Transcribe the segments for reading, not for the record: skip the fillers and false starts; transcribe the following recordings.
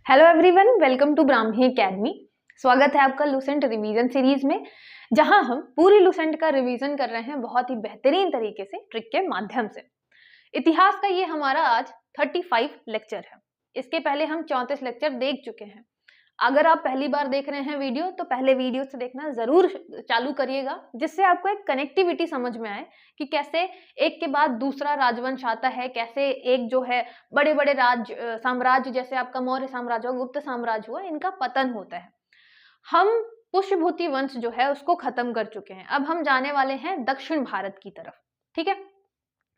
Hello everyone, welcome to Brahmi academy. स्वागत है आपका लूसेंट रिवीजन सीरीज में, जहां हम पूरी लूसेंट का रिवीजन कर रहे हैं बहुत ही बेहतरीन तरीके से ट्रिक के माध्यम से। इतिहास का ये हमारा आज 35 लेक्चर है। इसके पहले हम 34 लेक्चर देख चुके हैं। अगर आप पहली बार देख रहे हैं वीडियो तो पहले वीडियो से देखना जरूर चालू करिएगा, जिससे आपको एक कनेक्टिविटी समझ में आए कि कैसे एक के बाद दूसरा राजवंश आता है, कैसे एक जो है बड़े बड़े साम्राज्य जैसे आपका मौर्य साम्राज्य हुआ, गुप्त साम्राज्य हुआ, इनका पतन होता है। हम पुष्यभूति वंश जो है उसको खत्म कर चुके हैं। अब हम जाने वाले हैं दक्षिण भारत की तरफ। ठीक है,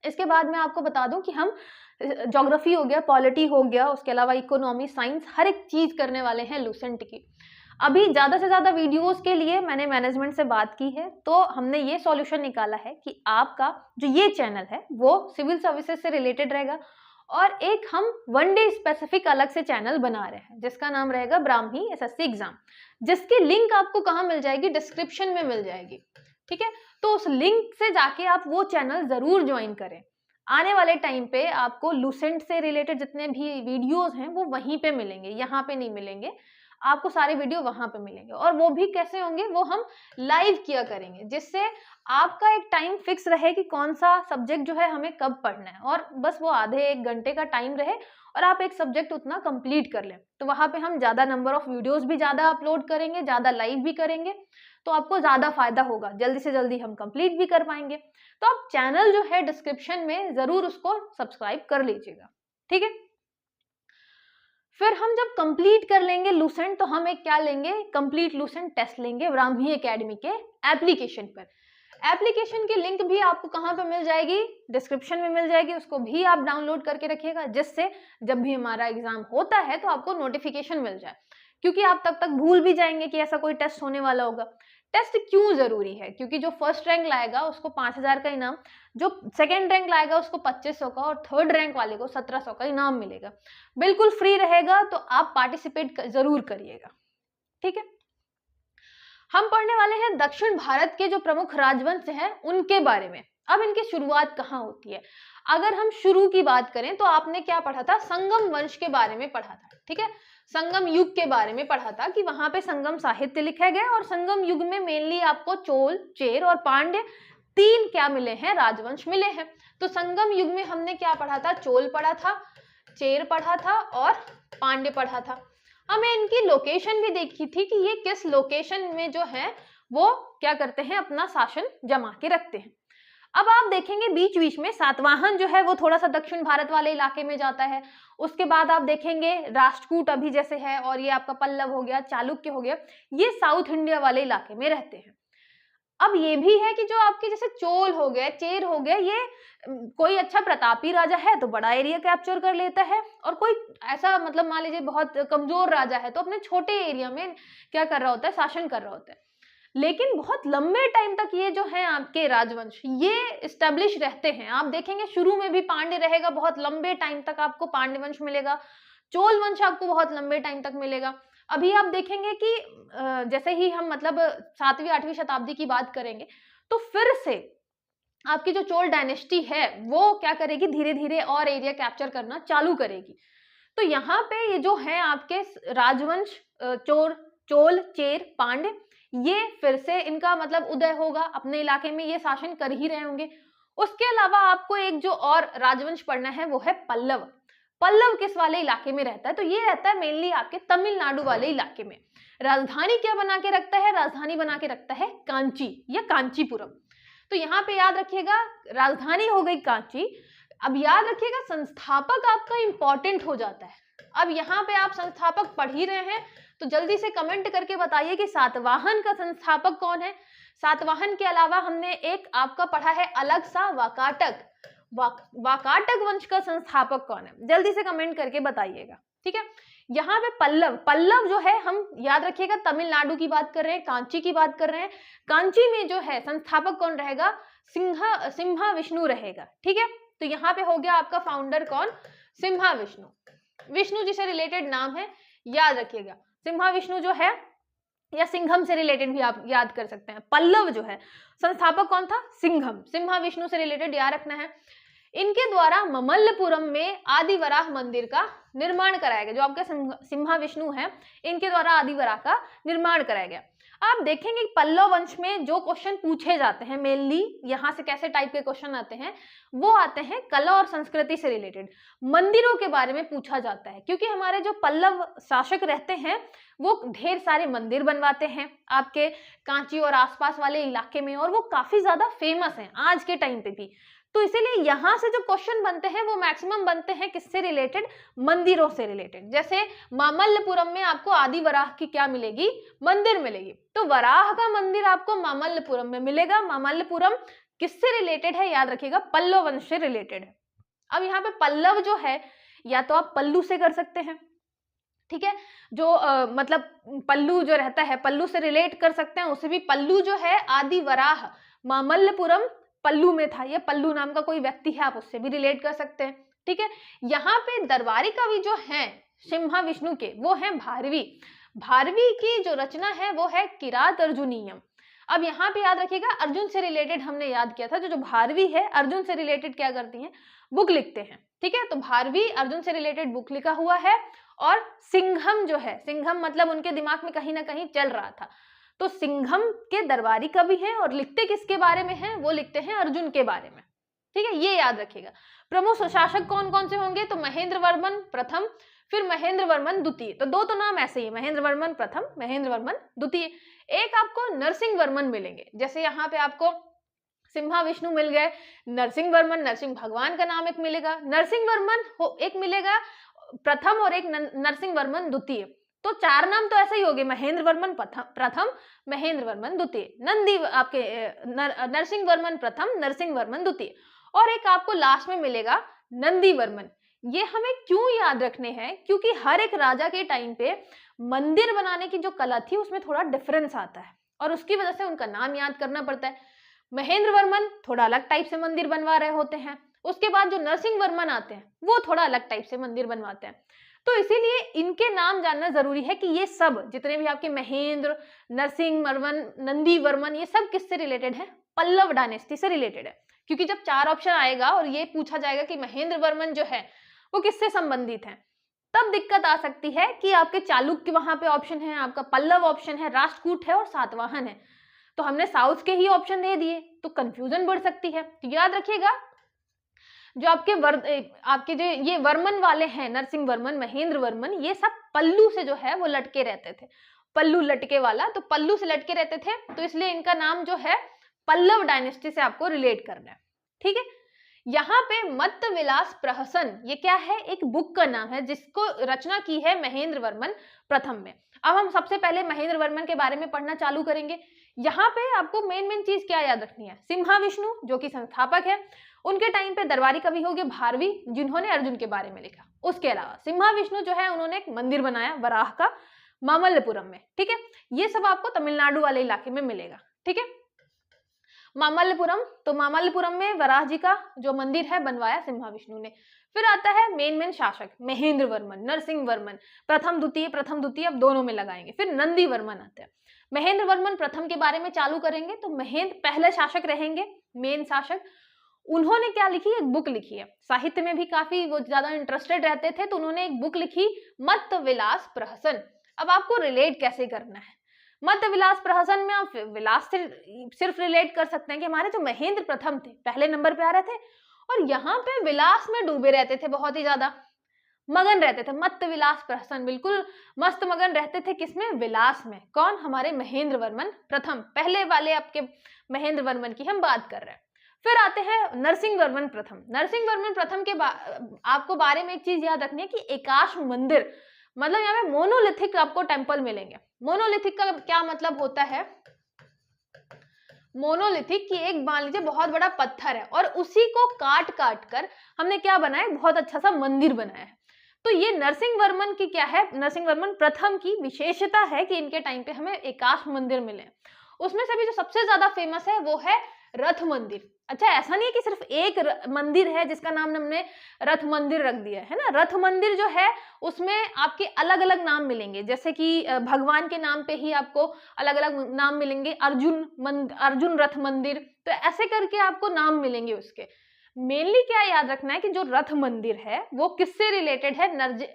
इसके बाद मैं आपको बता दूं कि हम ज्योग्राफी हो गया, पॉलिटी हो गया, उसके अलावा इकोनॉमी, साइंस, हर एक चीज करने वाले हैं लूसेंट की। अभी ज्यादा से ज्यादा वीडियोस के लिए मैंने मैनेजमेंट से बात की है, तो हमने ये सॉल्यूशन निकाला है कि आपका जो ये चैनल है वो सिविल सर्विसेज से रिलेटेड रहेगा, और एक हम वन डे स्पेसिफिक अलग से चैनल बना रहे हैं जिसका नाम रहेगा ब्राह्मी एसएससी एग्जाम, जिसकी लिंक आपको कहाँ मिल जाएगी? डिस्क्रिप्शन में मिल जाएगी। ठीक है, तो उस लिंक से जाके आप वो चैनल जरूर ज्वाइन करें। आने वाले टाइम पे आपको लूसेंट से रिलेटेड जितने भी वीडियोस हैं वो वहीं पे मिलेंगे, यहाँ पे नहीं मिलेंगे। आपको सारे वीडियो वहां पे मिलेंगे, और वो भी कैसे होंगे? वो हम लाइव किया करेंगे, जिससे आपका एक टाइम फिक्स रहे कि कौन सा सब्जेक्ट जो है हमें कब पढ़ना है, और बस वो आधे एक घंटे का टाइम रहे और आप एक सब्जेक्ट उतना कंप्लीट कर लें। तो वहां पे हम ज्यादा नंबर ऑफ वीडियोस भी ज्यादा अपलोड करेंगे, ज्यादा लाइव भी करेंगे, तो आपको ज्यादा फायदा होगा, जल्दी से जल्दी हम कंप्लीट भी कर पाएंगे। तो आप चैनल जो है डिस्क्रिप्शन में जरूर उसको सब्सक्राइब कर लीजिएगा। ठीक है, फिर हम जब कंप्लीट कर लेंगे लूसेंट, तो हम एक क्या लेंगे? कंप्लीट लूसेंट टेस्ट लेंगे ब्राह्मी एकेडमी के एप्लीकेशन पर। एप्लीकेशन की लिंक भी आपको कहाँ पे मिल जाएगी? डिस्क्रिप्शन में मिल जाएगी। उसको भी आप डाउनलोड करके रखिएगा, जिससे जब भी हमारा एग्जाम होता है तो आपको नोटिफिकेशन मिल जाए, क्योंकि आप तब तक भूल भी जाएंगे कि ऐसा कोई टेस्ट होने वाला होगा। टेस्ट क्यों जरूरी है? क्योंकि जो फर्स्ट रैंक लाएगा उसको 5,000 का इनाम, जो सेकंड रैंक लाएगा उसको 2,500 का, और थर्ड रैंक वाले को 1,700 का इनाम मिलेगा। बिल्कुल फ्री रहेगा, तो आप पार्टिसिपेट जरूर करिएगा। ठीक है, हम पढ़ने वाले हैं दक्षिण भारत के जो प्रमुख राजवंश हैं उनके बारे में। अब इनकी शुरुआत कहाँ होती है? अगर हम शुरू की बात करें तो आपने क्या पढ़ा था? संगम वंश के बारे में पढ़ा था। ठीक है, संगम युग के बारे में पढ़ा था कि वहां पे संगम साहित्य लिखा गया, और संगम युग में मेनली आपको चोल, चेर और पांड्य तीन क्या मिले हैं? राजवंश मिले हैं। तो संगम युग में हमने क्या पढ़ा था? चोल पढ़ा था, चेर पढ़ा था और पांड्य पढ़ा था। हमें इनकी लोकेशन भी देखी थी कि ये किस लोकेशन में जो है वो क्या करते हैं? अपना शासन जमा के रखते हैं। अब आप देखेंगे बीच बीच में सातवाहन जो है वो थोड़ा सा दक्षिण भारत वाले इलाके में जाता है। उसके बाद आप देखेंगे राष्ट्रकूट अभी जैसे है, और ये आपका पल्लव हो गया, चालुक्य हो गया, ये साउथ इंडिया वाले इलाके में रहते हैं। अब ये भी है कि जो आपके जैसे चोल हो गए, चेर हो गए, ये कोई अच्छा प्रतापी राजा है तो बड़ा एरिया कैप्चर कर लेता है, और कोई ऐसा मतलब मान लीजिए बहुत कमजोर राजा है तो अपने छोटे एरिया में क्या कर रहा होता है? शासन कर रहा होता है। लेकिन बहुत लंबे टाइम तक ये जो है आपके राजवंश ये स्टेब्लिश रहते हैं। आप देखेंगे शुरू में भी पांड्य रहेगा, बहुत लंबे टाइम तक आपको पांड्य वंश मिलेगा। चोल वंश आपको बहुत लंबे टाइम तक मिलेगा। अभी आप देखेंगे कि जैसे ही हम मतलब 7वीं 8वीं शताब्दी की बात करेंगे, तो फिर से आपकी जो चोल डायनेस्टी है वो क्या करेगी? धीरे धीरे और एरिया कैप्चर करना चालू करेगी। तो यहाँ पे ये जो है आपके राजवंश चोल, चेर, पांड्य, ये फिर से इनका मतलब उदय होगा, अपने इलाके में ये शासन कर ही रहे होंगे। उसके अलावा आपको एक जो और राजवंश पढ़ना है वो है पल्लव। पल्लव किस वाले इलाके में रहता है? तो ये रहता है मेनली आपके तमिलनाडु वाले इलाके में। राजधानी क्या बना के रखता है? राजधानी बना के रखता है कांची या कांचीपुरम। तो यहाँ पे याद रखिएगा, राजधानी हो गई कांची। अब याद रखिएगा संस्थापक आपका इंपॉर्टेंट हो जाता है। अब यहाँ पे आप संस्थापक पढ़ ही रहे हैं तो जल्दी से कमेंट करके बताइए कि सातवाहन का संस्थापक कौन है। सातवाहन के अलावा हमने एक आपका पढ़ा है अलग सा वाकाटक। वाकाटक वंश का संस्थापक कौन है? जल्दी से कमेंट करके बताइएगा। ठीक है, यहाँ पे पल्लव जो है, हम याद रखिएगा तमिलनाडु की बात कर रहे हैं, कांची की बात कर रहे हैं। कांची में जो है संस्थापक कौन रहेगा? सिम्हा विष्णु रहेगा। ठीक है, तो यहाँ पे हो गया आपका फाउंडर कौन? सिम्हा विष्णु। विष्णु जी से रिलेटेड नाम है, याद रखिएगा। सिम्हा विष्णु जो है, या सिंघम से रिलेटेड भी आप याद कर सकते हैं। पल्लव जो है संस्थापक कौन था? सिंघम। सिम्हा विष्णु से रिलेटेड याद रखना है। इनके द्वारा ममल्लपुरम में आदि वराह मंदिर का निर्माण कराया गया। जो आपके सिम्हा विष्णु हैं, इनके द्वारा आदि वराह का निर्माण कराया गया। आप देखेंगे पल्लव वंश में जो क्वेश्चन पूछे जाते हैं मेनली, यहाँ से कैसे टाइप के क्वेश्चन आते हैं, वो आते हैं कला और संस्कृति से रिलेटेड, मंदिरों के बारे में पूछा जाता है। क्योंकि हमारे जो पल्लव शासक रहते हैं वो ढेर सारे मंदिर बनवाते हैं आपके कांची और आसपास वाले इलाके में, और वो काफी ज्यादा फेमस हैं आज के टाइम पे भी। तो इसीलिए यहाँ से जो क्वेश्चन बनते हैं वो मैक्सिमम बनते हैं किससे रिलेटेड, मंदिरों से रिलेटेड। जैसे मामल्लपुरम में आपको आदि वराह की क्या मिलेगी, मंदिर मिलेगी। तो वराह का मंदिर आपको मामल्लपुरम में मिलेगा। मामल्लपुरम किससे रिलेटेड है, याद रखिएगा, पल्लव वंश से रिलेटेड है। अब यहाँ पे पल्लव जो है या तो आप पल्लू से कर सकते हैं, ठीक है, जो मतलब पल्लू जो रहता है पल्लू से रिलेट कर सकते हैं उसे भी। पल्लू जो है आदि वराह मामल्लपुरम पल्लू में था, ये पल्लू नाम का कोई व्यक्ति है, आप उससे भी रिलेट कर सकते हैं, ठीक है। यहाँ पे दरबारी कवि जो हैं सिम्हा विष्णु के, वो हैं भारवी। भारवी की जो रचना है वो है किरात अर्जुनीयम। अब यहाँ पे याद रखिएगा अर्जुन से रिलेटेड हमने याद किया था, जो भारवी है अर्जुन से रिलेटेड क्या करती हैं, बुक लिखते हैं, ठीक है। तो भारवी अर्जुन से रिलेटेड बुक लिखा हुआ है। और सिंघम जो है, सिंघम मतलब उनके दिमाग में कहीं ना कहीं चल रहा था, तो सिंघम के दरबारी कवि हैं और लिखते किसके बारे में हैं, वो लिखते हैं अर्जुन के बारे में, ठीक है, ये याद रखिएगा। प्रमुख शासक कौन कौन से होंगे, तो महेंद्र वर्मन प्रथम, फिर महेंद्र वर्मन द्वितीय। तो दो तो नाम ऐसे ही, महेंद्र वर्मन प्रथम, महेंद्र वर्मन द्वितीय। एक आपको नरसिंह वर्मन मिलेंगे, जैसे यहाँ पे आपको सिम्हा विष्णु मिल गए, नरसिंह वर्मन, नरसिंह भगवान का नाम एक मिलेगा, नरसिंह वर्मन एक मिलेगा प्रथम और एक नरसिंह वर्मन द्वितीय। तो चार नाम तो ऐसे ही हो गए, महेंद्र वर्मन प्रथम, महेंद्र वर्मन द्वितीय, नंदी आपके नरसिंह वर्मन प्रथम, नरसिंह वर्मन द्वितीय, और एक आपको लास्ट में मिलेगा नंदी वर्मन। ये हमें क्यों याद रखने हैं, क्योंकि हर एक राजा के टाइम पे मंदिर बनाने की जो कला थी उसमें थोड़ा डिफरेंस आता है और उसकी वजह से उनका नाम याद करना पड़ता है। महेंद्र वर्मन थोड़ा अलग टाइप से मंदिर बनवा रहे होते हैं, उसके बाद जो नरसिंह वर्मन आते हैं वो थोड़ा अलग टाइप से मंदिर बनवाते हैं। तो इसीलिए इनके नाम जानना जरूरी है कि ये सब जितने भी आपके महेंद्र, नरसिंह वर्मन, नंदी वर्मन, ये सब किससे रिलेटेड है, पल्लव डायनेस्टी से रिलेटेड है। क्योंकि जब चार ऑप्शन आएगा और ये पूछा जाएगा कि महेंद्र वर्मन जो है वो किससे संबंधित है, तब दिक्कत आ सकती है कि आपके चालुक्य वहां पे ऑप्शन है, आपका पल्लव ऑप्शन है, राष्ट्रकूट है और सातवाहन है, तो हमने साउथ के ही ऑप्शन दे दिए, तो कंफ्यूजन बढ़ सकती है। तो याद रखिएगा जो आपके जो ये वर्मन वाले हैं, नरसिंह वर्मन, महेंद्र वर्मन, ये सब पल्लू से जो है वो लटके रहते थे, पल्लू लटके वाला, तो पल्लू से लटके रहते थे, तो इसलिए इनका नाम जो है पल्लव डायनेस्टी से आपको रिलेट करना है, ठीक है। यहाँ पे मत्त विलास प्रहसन, ये क्या है, एक बुक का नाम है जिसको रचना की है महेंद्र वर्मन प्रथम में। अब हम सबसे पहले महेंद्र वर्मन के बारे में पढ़ना चालू करेंगे। यहाँ पे आपको मेन चीज क्या याद रखनी है, सिम्हा विष्णु जो कि संस्थापक है, उनके टाइम पे दरबारी कवि हो गए भारवी जिन्होंने अर्जुन के बारे में लिखा। उसके अलावा सिम्हा विष्णु जो है उन्होंने एक मंदिर बनाया वराह का मामल्लपुरम में, ठीक है। ये सब आपको तमिलनाडु वाले इलाके में मिलेगा, ठीक है। मामल्लपुरम, तो मामल्लपुरम में वराह जी का जो मंदिर है बनवाया सिम्हा विष्णु ने। फिर आता है मेन शासक महेंद्र वर्मन, नरसिंह वर्मन, प्रथम द्वितीय, अब दोनों में लगाएंगे। फिर नंदी वर्मन आते हैं। महेंद्र वर्मन प्रथम के बारे में चालू करेंगे, तो महेंद्र पहले शासक रहेंगे, मेन शासक। उन्होंने क्या लिखी, एक बुक लिखी है, साहित्य में भी काफी वो ज्यादा इंटरेस्टेड रहते थे, तो उन्होंने एक बुक लिखी मत्त विलास प्रहसन। अब आपको रिलेट कैसे करना है, मत्त विलास प्रहसन में आप विलास से सिर्फ रिलेट कर सकते हैं कि हमारे जो महेंद्र प्रथम थे पहले नंबर पे आ रहे थे और यहाँ पे विलास में डूबे रहते थे, बहुत ही ज्यादा मगन रहते थे। मत्त विलास प्रहसन, बिल्कुल मस्त मगन रहते थे, किसमें, विलास में। कौन, हमारे महेंद्र वर्मन प्रथम, पहले वाले आपके महेंद्र वर्मन की हम बात कर रहे हैं। फिर आते हैं नरसिंह वर्मन प्रथम। नरसिंह वर्मन प्रथम के आपको बारे में एक चीज याद रखनी है कि एकाश मंदिर, मतलब यहाँ पे मोनोलिथिक आपको टेम्पल मिलेंगे। मोनोलिथिक का क्या मतलब होता है, मोनोलिथिक की एक मान लीजिए बहुत बड़ा पत्थर है और उसी को काट काट कर हमने क्या बनाया, बहुत अच्छा सा मंदिर बनाया है। तो ये नरसिंह वर्मन की क्या है, नरसिंह वर्मन प्रथम की विशेषता है कि इनके टाइम पे हमें एकाश मंदिर मिले। उसमें से भी जो सबसे ज्यादा फेमस है वो है रथ मंदिर। अच्छा, ऐसा नहीं है कि सिर्फ एक मंदिर है जिसका नाम हमने रथ मंदिर रख दिया है ना। रथ मंदिर जो है उसमें आपके अलग अलग नाम मिलेंगे, जैसे कि भगवान के नाम पे ही आपको अलग अलग नाम मिलेंगे, अर्जुन रथ मंदिर, तो ऐसे करके आपको नाम मिलेंगे उसके। मेनली क्या याद रखना है कि जो रथ मंदिर है वो किससे रिलेटेड है,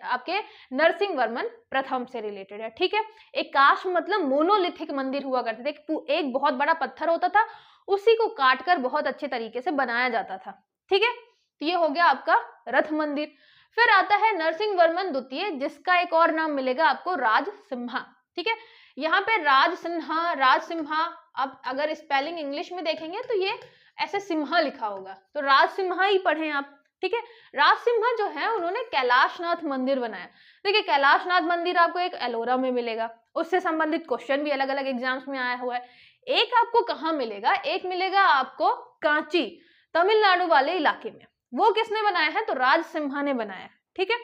आपके नरसिंह वर्मन प्रथम से रिलेटेड है। ठीक है, एक काष्ठ मतलब मोनोलिथिक मंदिर हुआ करते थे, एक बहुत बड़ा पत्थर होता था, उसी को काटकर बहुत अच्छे तरीके से बनाया जाता था। ठीक है, तो ये हो गया आपका रथ मंदिर। फिर आता है नरसिंह वर्मन द्वितीय, जिसका एक और नाम मिलेगा आपको राजसिम्हा। ठीक है, यहाँ पे राजसिम्हा, राजसिम्हा, अब अगर स्पेलिंग इंग्लिश में देखेंगे तो ये ऐसे सिम्हा लिखा होगा, तो राजसिम्हा ही पढ़ें आप। ठीक है, राजसिम्हा जो है उन्होंने कैलाशनाथ मंदिर बनाया। देखिए कैलाशनाथ मंदिर आपको एक एलोरा में मिलेगा, उससे संबंधित क्वेश्चन भी अलग अलग एग्जाम्स में आया हुआ है। एक आपको कहाँ मिलेगा, एक मिलेगा आपको कांची, तमिलनाडु वाले इलाके में। वो किसने बनाया है, तो राजसिम्हा ने बनाया। ठीक है,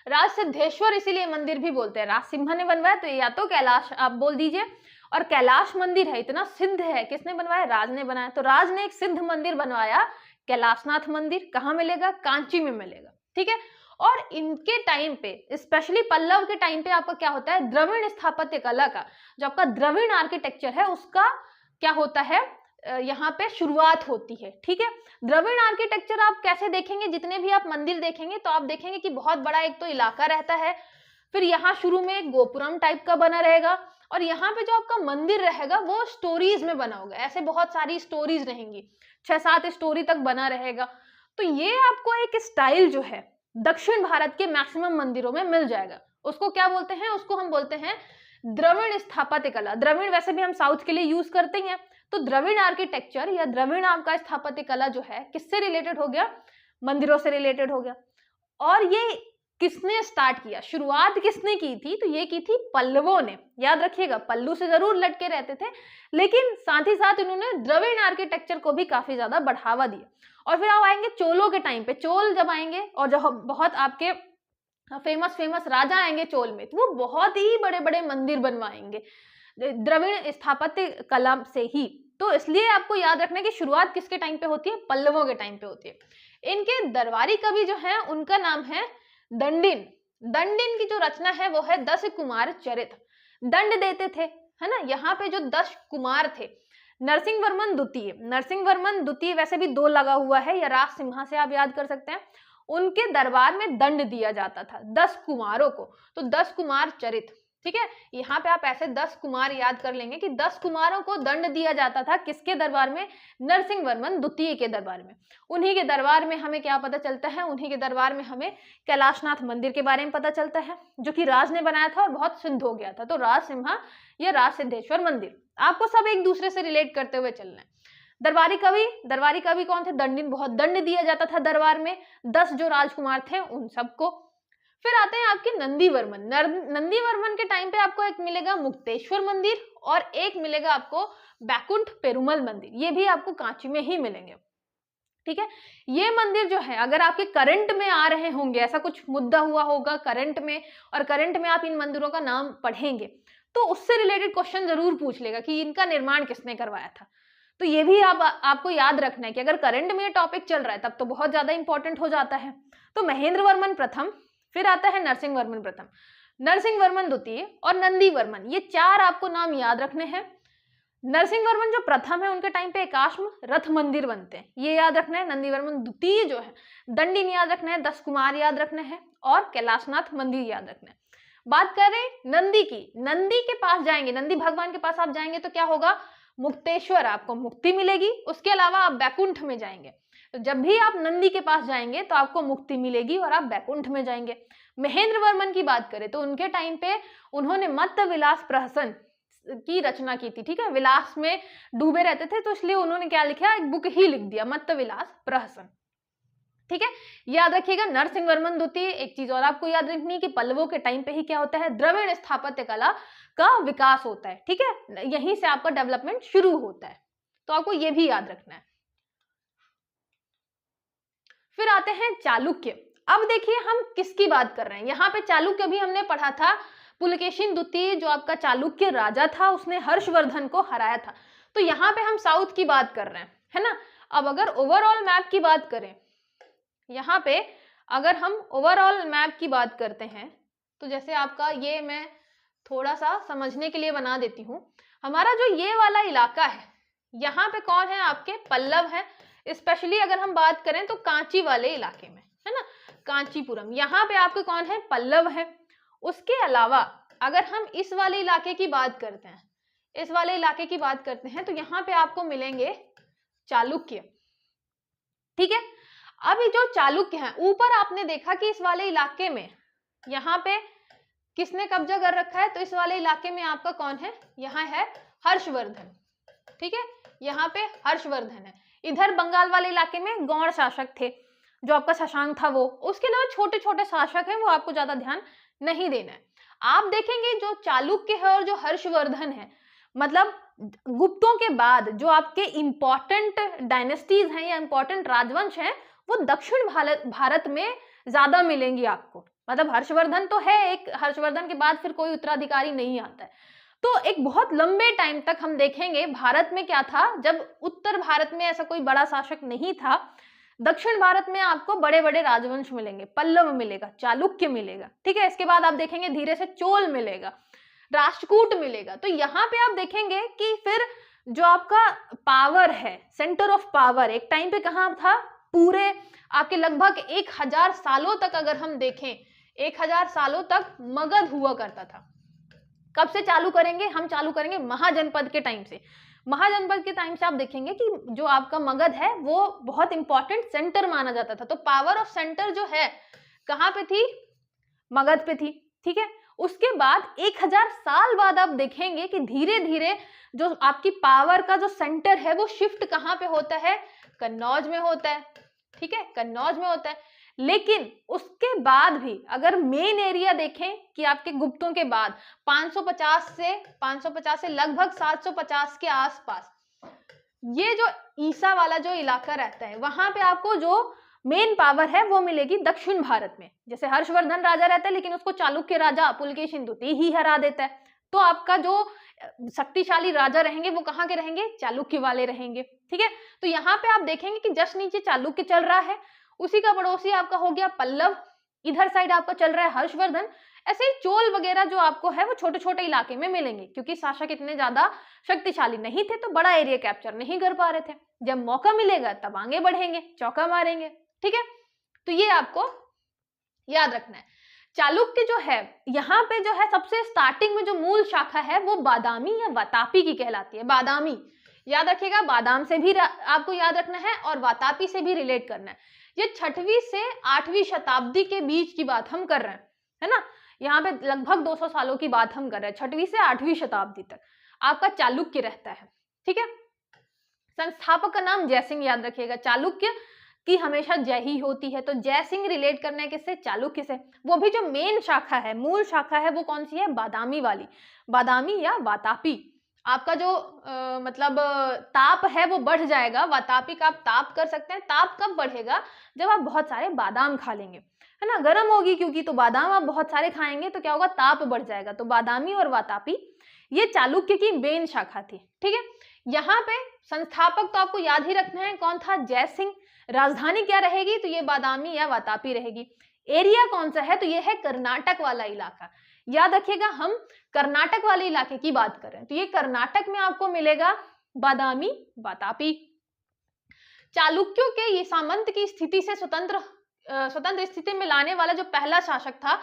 राजसिद्धेश्वर इसीलिए मंदिर भी बोलते हैं, राजसिम्हा ने बनवाया, तो या तो कैलाश आप बोल दीजिए। और कैलाश मंदिर है, इतना सिद्ध है, किसने बनवाया, राज ने बनाया। तो राज ने एक सिद्ध मंदिर बनवाया, कैलाशनाथ मंदिर। कहाँ मिलेगा, कांची में मिलेगा। ठीक है, और इनके टाइम पे स्पेशली पल्लव के टाइम पे आपका क्या होता है, द्रविड़ स्थापत्य कला का जो आपका द्रविड़ आर्किटेक्चर है उसका क्या होता है, यहाँ पे शुरुआत होती है। ठीक है, द्रविड़ आर्किटेक्चर आप कैसे देखेंगे, जितने भी आप मंदिर देखेंगे तो आप देखेंगे कि बहुत बड़ा एक तो इलाका रहता है, फिर यहाँ शुरू में एक गोपुरम टाइप का बना रहेगा, और यहाँ पे जो आपका मंदिर रहेगा वो स्टोरीज में बना होगा, ऐसे बहुत सारी स्टोरीज रहेंगी, 6-7 स्टोरी तक बना रहेगा। तो ये आपको एक स्टाइल जो है दक्षिण भारत के मैक्सिमम मंदिरों में मिल जाएगा। उसको क्या बोलते हैं, उसको हम बोलते हैं द्रविड़ स्थापत्य कला। द्रविड़ वैसे भी हम साउथ के लिए यूज करते हैं, तो द्रविड़ आर्किटेक्चर या द्रविड़ आपका स्थापत्य कला जो है किससे रिलेटेड हो गया, मंदिरों से रिलेटेड हो गया। और ये किसने स्टार्ट किया, शुरुआत किसने की थी, तो ये की थी पल्लवों ने। याद रखिएगा, पल्लू से जरूर लटके रहते थे, लेकिन साथ ही साथ इन्होंने द्रविड़ आर्किटेक्चर को भी काफी ज्यादा बढ़ावा दिया। और फिर आप आएंगे चोलों के टाइम पे, चोल जब आएंगे और जब बहुत आपके फेमस राजा आएंगे चोल में, तो वो बहुत ही बड़े बड़े मंदिर बनवाएंगे द्रविड़ स्थापत्य कला से ही। तो इसलिए आपको याद रखना है कि शुरुआत किसके टाइम पे होती है, पल्लवों के टाइम पे होती है। इनके दरबारी कवि जो है उनका नाम है दंडिन। दंडिन की जो रचना है वो है 10 कुमार चरित। दंड देते थे, है ना, यहाँ पे जो 10 कुमार थे, नरसिंह वर्मन द्वितीय, नरसिंह वर्मन द्वितीय वैसे भी 2 लगा हुआ है, या राजसिम्हा से आप याद कर सकते हैं। उनके दरबार में दंड दिया जाता था 10 कुमारों को, तो 10 कुमार चरित। ठीक है, यहाँ पे आप ऐसे 10 कुमार याद कर लेंगे कि 10 कुमारों को दंड दिया जाता था, किसके दरबार में, नरसिंह वर्मन द्वितीय के दरबार में। उन्हीं के दरबार में हमें क्या पता चलता है, उन्हीं के दरबार में हमें कैलाशनाथ मंदिर के बारे में पता चलता है, जो कि राज ने बनाया था और बहुत सिद्ध हो गया था। तो राजसिम्हा या राजसिद्धेश्वर मंदिर, आपको सब एक दूसरे से रिलेट करते हुए चलना है। दरबारी कवि कौन थे, दंडिन, बहुत दंड दिया जाता था दरबार में 10 जो राजकुमार थे उन सबको। फिर आते हैं आपके नंदी वर्मन। नंदी वर्मन के टाइम पे आपको एक मिलेगा मुक्तेश्वर मंदिर और एक मिलेगा आपको बैकुंठ पेरुमल मंदिर, ये भी आपको कांची में ही मिलेंगे। ठीक है, ये मंदिर जो है अगर आपके करंट में आ रहे होंगे, ऐसा कुछ मुद्दा हुआ होगा करंट में, और करंट में आप इन मंदिरों का नाम पढ़ेंगे तो उससे रिलेटेड क्वेश्चन जरूर पूछ लेगा कि इनका निर्माण किसने करवाया था। तो ये भी आपको याद रखना है कि अगर करंट में ये टॉपिक चल रहा है तब तो बहुत ज्यादा इंपॉर्टेंट हो जाता है। तो महेंद्र वर्मन प्रथम, फिर आता है नरसिंह वर्मन प्रथम, नरसिंह वर्मन द्वितीय और नंदी वर्मन, ये 4 आपको नाम याद रखने हैं। नरसिंह वर्मन जो प्रथम है उनके टाइम पे एकाश्म रथ मंदिर बनते हैं, ये याद रखना है। नंदी वर्मन द्वितीय जो है दंडिन याद रखना है, 10 कुमार याद रखना है और कैलाशनाथ मंदिर याद रखना है। बात करें नंदी की, नंदी के पास जाएंगे, नंदी भगवान के पास आप जाएंगे तो क्या होगा, मुक्तेश्वर, आपको मुक्ति मिलेगी। उसके अलावा आप बैकुंठ में जाएंगे, तो जब भी आप नंदी के पास जाएंगे तो आपको मुक्ति मिलेगी और आप बैकुंठ में जाएंगे। महेंद्र वर्मन की बात करें तो उनके टाइम पे उन्होंने मत्त विलास प्रहसन की रचना की थी। ठीक है, विलास में डूबे रहते थे तो इसलिए उन्होंने क्या लिखा, एक बुक ही लिख दिया, मत्त विलास प्रहसन। ठीक है, याद रखिएगा नरसिंह वर्मन द्वितीय। एक चीज और आपको याद रखनी है कि पल्लवों के टाइम पे ही क्या होता है, द्रविड़ स्थापत्य कला का विकास होता है। ठीक है, यहीं से आपका डेवलपमेंट शुरू होता है, तो आपको ये भी याद रखना है। फिर आते हैं चालुक्य। अब देखिए हम किसकी बात कर रहे हैं, यहाँ पे चालुक्य भी हमने पढ़ा था, पुलकेशिन द्वितीय जो आपका चालुक्य राजा था उसने हर्षवर्धन को हराया था। तो यहाँ पे हम साउथ की बात कर रहे हैं, है ना। अब अगर ओवरऑल मैप की बात करें, यहाँ पे अगर हम ओवरऑल मैप की बात करते हैं तो जैसे आपका ये मैं थोड़ा सा समझने के लिए बना देती हूँ। हमारा जो ये वाला इलाका है, यहाँ पे कौन है, आपके पल्लव है, स्पेशली अगर हम बात करें तो कांची वाले इलाके में, है ना, कांचीपुरम, यहाँ पे आपके कौन है, पल्लव है। उसके अलावा अगर हम इस वाले इलाके की बात करते हैं, इस वाले इलाके की बात करते हैं, तो यहाँ पे आपको मिलेंगे चालुक्य, ठीक है। अब ये जो चालुक्य हैं, ऊपर आपने देखा कि इस वाले इलाके में यहाँ पे किसने कब्जा कर रखा है, तो इस वाले इलाके में आपका कौन है, यहाँ है हर्षवर्धन, ठीक है, यहाँ पे हर्षवर्धन है। इधर बंगाल वाले इलाके में गौड़ शासक थे, जो आपका शशांक था वो। उसके अलावा छोटे छोटे शासक हैं, वो आपको ज्यादा ध्यान नहीं देना है। आप देखेंगे जो चालुक्य है और जो हर्षवर्धन है, मतलब गुप्तों के बाद जो आपके इंपॉर्टेंट डायनेस्टीज हैं या इंपॉर्टेंट राजवंश हैं, वो दक्षिण भारत में ज्यादा मिलेंगी आपको। मतलब हर्षवर्धन तो है एक, हर्षवर्धन के बाद फिर कोई उत्तराधिकारी नहीं आता है। तो एक बहुत लंबे टाइम तक हम देखेंगे भारत में क्या था, जब उत्तर भारत में ऐसा कोई बड़ा शासक नहीं था, दक्षिण भारत में आपको बड़े बड़े राजवंश मिलेंगे, पल्लव मिलेगा, चालुक्य मिलेगा, ठीक है। इसके बाद आप देखेंगे धीरे से चोल मिलेगा, राष्ट्रकूट मिलेगा। तो यहाँ पे आप देखेंगे कि फिर जो आपका पावर है, सेंटर ऑफ पावर, एक टाइम पे कहाँ था, पूरे आपके लगभग 1000 सालों तक अगर हम देखें, 1000 सालों तक मगध हुआ करता था। कब से चालू करेंगे, हम चालू करेंगे महाजनपद के टाइम से। महाजनपद के टाइम से आप देखेंगे कि जो आपका मगध है वो बहुत इंपॉर्टेंट सेंटर माना जाता था। तो पावर ऑफ सेंटर जो है कहाँ पे थी, मगध पे थी, ठीक है। उसके बाद 1000 साल बाद आप देखेंगे कि धीरे धीरे जो आपकी पावर का जो सेंटर है वो शिफ्ट कहाँ पे होता है, कन्नौज में होता है, ठीक है, कन्नौज में होता है। लेकिन उसके बाद भी अगर मेन एरिया देखें कि आपके गुप्तों के बाद 550 से लगभग 750 के आसपास ये जो ईसा वाला जो इलाका रहता है, वहां पे आपको जो मेन पावर है वो मिलेगी दक्षिण भारत में। जैसे हर्षवर्धन राजा रहता है, लेकिन उसको चालुक्य राजा पुलकेशिन द्वितीय ही हरा देता है। तो आपका जो शक्तिशाली राजा रहेंगे वो कहाँ के रहेंगे, चालुक्य वाले रहेंगे, ठीक है। तो यहाँ पे आप देखेंगे कि जस्ट नीचे चालुक्य चल रहा है, उसी का पड़ोसी आपका हो गया पल्लव, इधर साइड आपका चल रहा है हर्षवर्धन। ऐसे ही चोल वगैरह जो आपको है वो छोटे छोटे इलाके में मिलेंगे, क्योंकि शासक इतने ज्यादा शक्तिशाली नहीं थे, तो बड़ा एरिया कैप्चर नहीं कर पा रहे थे। जब मौका मिलेगा तब आगे बढ़ेंगे, चौका मारेंगे, ठीक है। तो ये आपको याद रखना है। चालुक्य जो है यहाँ पे जो है सबसे स्टार्टिंग में जो मूल शाखा है वो बादामी या वातापी की कहलाती है। बादामी याद रखिएगा, बादाम से भी आपको याद रखना है और वातापी से भी रिलेट करना है। ये 6वीं से 8वीं शताब्दी के बीच की बात हम कर रहे हैं, है ना। यहाँ पे लगभग 200 सालों की बात हम कर रहे हैं, 6वीं से 8वीं शताब्दी तक आपका चालुक्य रहता है, ठीक है। संस्थापक का नाम जयसिंह याद रखिएगा। चालुक्य की हमेशा जय ही होती है, तो जयसिंह रिलेट करना है किससे, चालुक्य से। वो भी जो मेन शाखा है, मूल शाखा है, वो कौन सी है, बादामी वाली, बादामी या वातापी। आपका जो मतलब ताप है वो बढ़ जाएगा, वातापी का आप ताप कर सकते हैं। ताप कब बढ़ेगा, जब आप बहुत सारे बादाम खा लेंगे, है ना, गर्म होगी क्योंकि, तो बादाम आप बहुत सारे खाएंगे तो क्या होगा, ताप बढ़ जाएगा। तो बादामी और वातापी ये चालुक्य की मेन शाखा थी, ठीक है। यहाँ पे संस्थापक तो आपको याद ही रखना है, कौन था, जयसिंह। राजधानी क्या रहेगी, तो ये बादामी या वातापी रहेगी। एरिया कौन सा है, तो ये है कर्नाटक वाला इलाका। याद रखिएगा हम कर्नाटक वाले इलाके की बात कर रहे हैं, तो ये कर्नाटक में आपको मिलेगा बादामी, वातापी। चालुक्यों के ये सामंत की स्थिति से स्वतंत्र स्थिति में लाने वाला जो पहला शासक था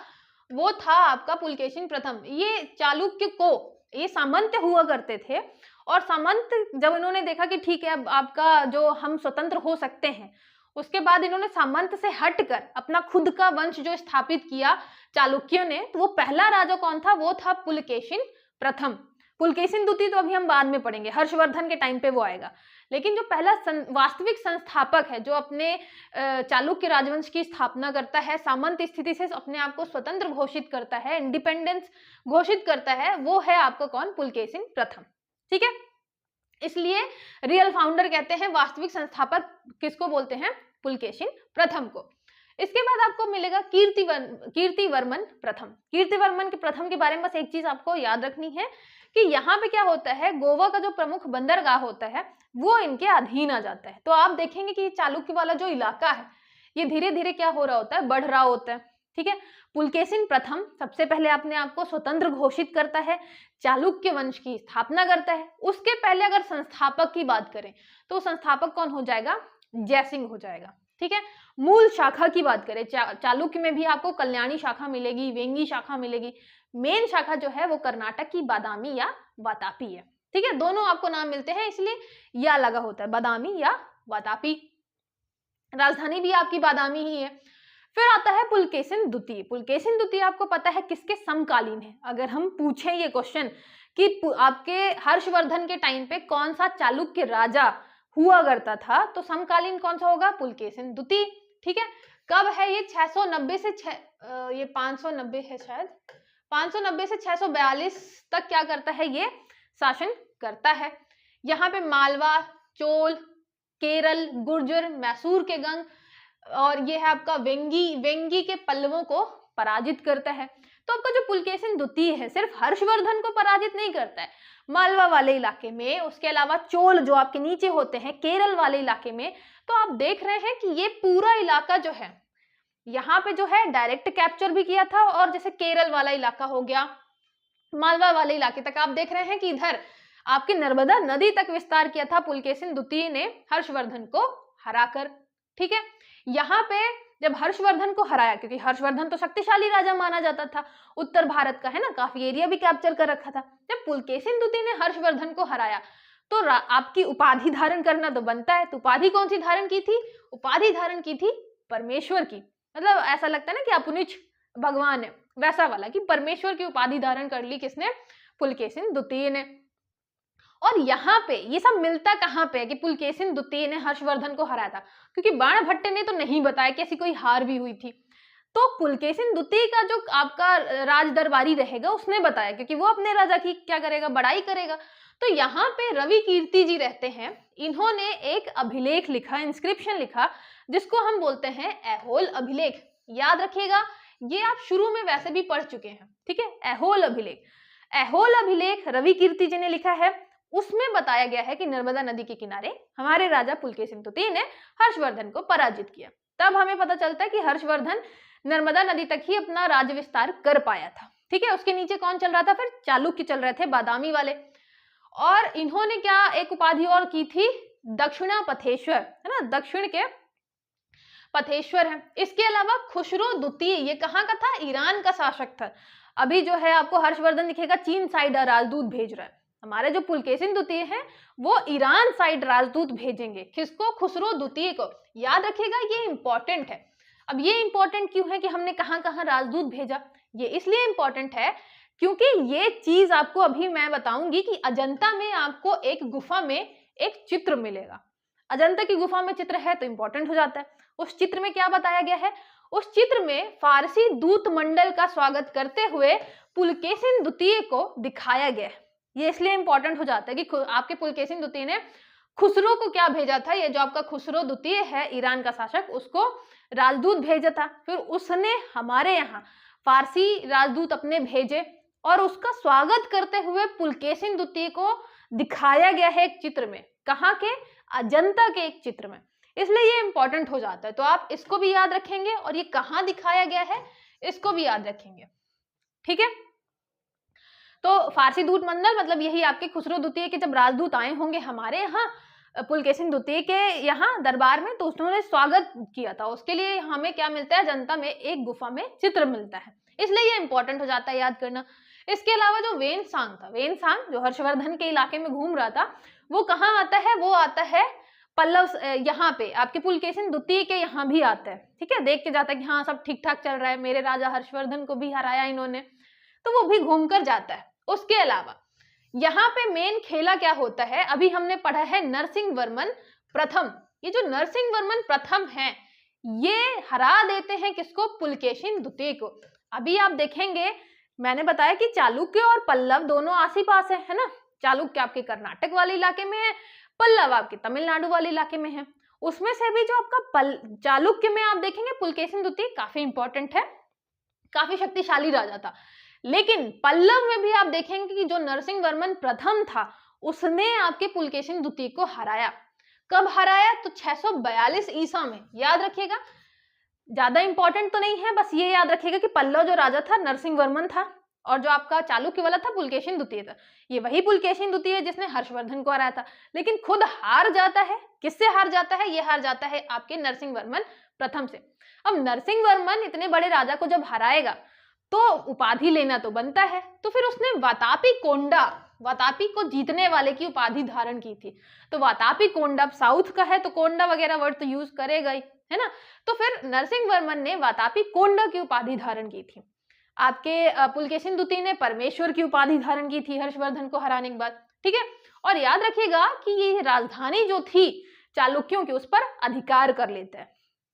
वो था आपका पुलकेशिन प्रथम। ये चालुक्य को, ये सामंत हुआ करते थे, और सामंत जब इन्होंने देखा कि ठीक है अब आपका जो हम स्वतंत्र हो सकते हैं, उसके बाद इन्होंने सामंत से हटकर अपना खुद का वंश जो स्थापित किया चालुक्यों ने। तो वो पहला राजा कौन था, वो था पुलकेशिन प्रथम। पुलकेशिन द्वितीय तो अभी हम बाद में पढ़ेंगे, हर्षवर्धन के टाइम पे वो आएगा। लेकिन जो पहला वास्तविक संस्थापक है, जो अपने चालुक्य राजवंश की स्थापना करता है, सामंत स्थिति से अपने आप को स्वतंत्र घोषित करता है, इंडिपेंडेंस घोषित करता है, वो है आपका कौन, पुलकेशिन प्रथम, ठीक है। इसलिए रियल फाउंडर कहते हैं, वास्तविक संस्थापक किसको बोलते हैं, पुलकेशिन प्रथम को। इसके बाद आपको मिलेगा कीर्तिवर्मन प्रथम। कीर्तिवर्मन के प्रथम के बारे में बस एक चीज आपको याद रखनी है कि यहाँ पे क्या होता है, गोवा का जो प्रमुख बंदरगाह होता है वो इनके अधीन आ जाता है। तो आप देखेंगे कि चालुक्य वाला जो इलाका है ये धीरे धीरे क्या हो रहा होता है, बढ़ रहा होता है, ठीक है। पुलकेशिन प्रथम सबसे पहले अपने आप को स्वतंत्र घोषित करता है, चालुक्य वंश की स्थापना करता है। उसके पहले अगर संस्थापक की बात करें तो संस्थापक कौन हो जाएगा, जयसिंह हो जाएगा। ठीक है, मूल शाखा की बात करें, चालुक्य में भी आपको कल्याणी शाखा मिलेगी, वेंगी शाखा मिलेगी। मेन शाखा जो है वो कर्नाटक की बादामी या वातापी है। ठीक है, दोनों आपको नाम मिलते हैं इसलिए या लगा होता है, बादामी या वातापी। राजधानी भी आपकी बादामी ही है। फिर आता है पुलकेशिन द्वितीय। पुलकेशिन द्वितीय आपको पता है किसके समकालीन है। अगर हम पूछें ये क्वेश्चन कि आपके हर्षवर्धन के टाइम पे कौन सा चालुक्य राजा हुआ करता था, तो समकालीन कौन सा होगा? पुलकेशिन द्वितीय। ठीक है, कब है ये? 690 से ये 590 है शायद, 590 से 642 तक क्या करता है? ये शासन करता है। यहाँ पे मालवा, चोल, केरल, गुर्जर, मैसूर के गंग और ये है आपका वेंगी के पल्लवों को पराजित करता है। तो आपका जो पुलकेशिन द्वितीय है सिर्फ हर्षवर्धन को पराजित नहीं करता है, मालवा वाले इलाके में, उसके अलावा चोल जो आपके नीचे होते हैं, केरल वाले इलाके में। तो आप देख रहे हैं कि ये पूरा इलाका जो है यहाँ पे जो है डायरेक्ट कैप्चर भी किया था, और जैसे केरल वाला इलाका हो गया, मालवा वाले इलाके तक आप देख रहे हैं कि इधर आपकी नर्मदा नदी तक विस्तार किया था पुलकेशिन द्वितीय ने हर्षवर्धन को हराकर। ठीक है, यहाँ पे जब हर्षवर्धन को हराया, क्योंकि हर्षवर्धन तो शक्तिशाली राजा माना जाता था, उत्तर भारत का है ना, काफी एरिया भी कैप्चर कर रखा था। जब पुलकेशिन द्वितीय ने हर्षवर्धन को हराया तो आपकी उपाधि धारण करना तो बनता है। तो उपाधि कौन सी धारण की थी? उपाधि धारण की थी परमेश्वर की। मतलब ऐसा लगता है ना कि अपुनिच भगवान है, वैसा वाला कि परमेश्वर की उपाधि धारण कर ली किसने? पुलकेशिन द्वितीय ने। और यहाँ पे ये सब मिलता कहाँ पे है कि पुलकेशिन द्वितीय ने हर्षवर्धन को हराया था? क्योंकि बाणभट्ट ने तो नहीं बताया कि ऐसी कोई हार भी हुई थी। तो पुलकेशिन द्वितीय का जो आपका राज दरबारी रहेगा उसने बताया, क्योंकि वो अपने राजा की क्या करेगा? बड़ाई करेगा। तो यहाँ पे रवि कीर्ति जी रहते हैं, इन्होंने एक अभिलेख लिखा, इंस्क्रिप्शन लिखा, जिसको हम बोलते हैं ऐहोल अभिलेख। याद रखिएगा, ये आप शुरू में वैसे भी पढ़ चुके हैं। ठीक है, ऐहोल अभिलेख। ऐहोल अभिलेख रवि कीर्ति जी ने लिखा है। उसमें बताया गया है कि नर्मदा नदी के किनारे हमारे राजा पुलकेशिन द्वितीय ने हर्षवर्धन को पराजित किया। तब हमें पता चलता है कि हर्षवर्धन नर्मदा नदी तक ही अपना राज्य विस्तार कर पाया था। ठीक है, उसके नीचे कौन चल रहा था? फिर चालुक्य चल रहे थे, बादामी वाले। और इन्होंने क्या एक उपाधि और की थी? दक्षिणा पथेश्वर, है ना, दक्षिण के पथेश्वर है। इसके अलावा खुसरो द्वितीय, ये कहाँ का था? ईरान का शासक था। अभी जो है आपको हर्षवर्धन दिखेगा चीन साइड राजदूत भेज रहा है, हमारे जो पुलकेशिन द्वितीय हैं वो ईरान साइड राजदूत भेजेंगे। किसको? खुसरो द्वितीय को। याद रखिएगा, ये इंपॉर्टेंट है। अब ये इंपॉर्टेंट क्यों है कि हमने कहाँ कहाँ राजदूत भेजा? ये इसलिए इंपॉर्टेंट है क्योंकि ये चीज आपको अभी मैं बताऊंगी कि अजंता में आपको एक गुफा में एक चित्र मिलेगा। अजंता की गुफा में चित्र है तो इंपॉर्टेंट हो जाता है। उस चित्र में क्या बताया गया है? उस चित्र में फारसी दूत मंडल का स्वागत करते हुए पुलकेशिन द्वितीय को दिखाया गया है। ये इसलिए इंपॉर्टेंट हो जाता है कि आपके पुलकेशिन द्वितीय ने खुसरो को क्या भेजा था? ये जो आपका खुसरो द्वितीय है ईरान का शासक, उसको राजदूत भेजा था। फिर उसने हमारे यहाँ फारसी राजदूत अपने भेजे और उसका स्वागत करते हुए पुलकेशिन द्वितीय को दिखाया गया है एक चित्र में। कहाँ के? अजंता के एक चित्र में। इसलिए ये इंपॉर्टेंट हो जाता है। तो आप इसको भी याद रखेंगे और ये कहाँ दिखाया गया है इसको भी याद रखेंगे। ठीक है, तो फारसी दूत मंडल मतलब यही आपके खुसरो द्वितीय के जब राजदूत आए होंगे हमारे यहाँ पुलकेशिन द्वितीय के यहाँ दरबार में, तो उन्होंने स्वागत किया था। उसके लिए हमें क्या मिलता है? जनता में एक गुफा में चित्र मिलता है, इसलिए ये इंपॉर्टेंट हो जाता है याद करना। इसके अलावा जो वेनसांग था, वेनसांग जो हर्षवर्धन के इलाके में घूम रहा था, वो कहाँ आता है? वो आता है पल्लव, यहाँ पे आपके पुलकेशिन द्वितीय के यहाँ भी आता है। ठीक है, देख के जाता है कि हाँ सब ठीक ठाक चल रहा है, मेरे राजा हर्षवर्धन को भी हराया इन्होंने, तो वो भी घूम कर जाता है। उसके अलावा यहाँ पे मेन खेला क्या होता है? अभी हमने पढ़ा है नरसिंह वर्मन प्रथम। ये जो नरसिंह वर्मन प्रथम है ये हरा देते हैं किसको? पुलकेशिन द्वितीय को। अभी आप देखेंगे मैंने बताया कि चालुक्य और पल्लव दोनों आसी पास है ना। चालुक्य आपके कर्नाटक वाले इलाके में है, पल्लव आपके तमिलनाडु वाले इलाके में है। उसमें से भी जो आपका चालुक्य में आप देखेंगे पुलकेशिन द्वितीय काफी इंपॉर्टेंट है, काफी शक्तिशाली राजा था। लेकिन पल्लव में भी आप देखेंगे कि जो नरसिंह वर्मन प्रथम था उसने आपके पुलकेशिन द्वितीय को हराया। कब हराया? तो 642 ईसा में। याद रखिएगा, ज्यादा इंपॉर्टेंट तो नहीं है, बस ये याद रखिएगा कि पल्लव जो राजा था नरसिंह वर्मन था और जो आपका चालुक्य वाला था पुलकेशिन द्वितीय था, ये वही पुलकेशिन द्वितीय जिसने हर्षवर्धन को हराया था, लेकिन खुद हार जाता है। किससे हार जाता है? ये हार जाता है आपके नरसिंह वर्मन प्रथम से। अब नरसिंह वर्मन इतने बड़े राजा को जब हराएगा तो उपाधि लेना तो बनता है, तो फिर उसने वातापी कोंडा, वातापी को जीतने वाले की उपाधि धारण की थी। तो वातापी कोंडा साउथ का है तो कोंडा वगैरह वर्ड तो यूज करेगा ही, है ना। तो फिर नरसिंह वर्मन ने वातापी कोंडा की उपाधि धारण की थी। आपके पुलकेशिन द्वितीय ने परमेश्वर की उपाधि धारण की थी हर्षवर्धन को हराने के बाद, ठीक है। और याद रखिएगा कि ये राजधानी जो थी चालुक्यों की उस पर अधिकार कर लेते हैं,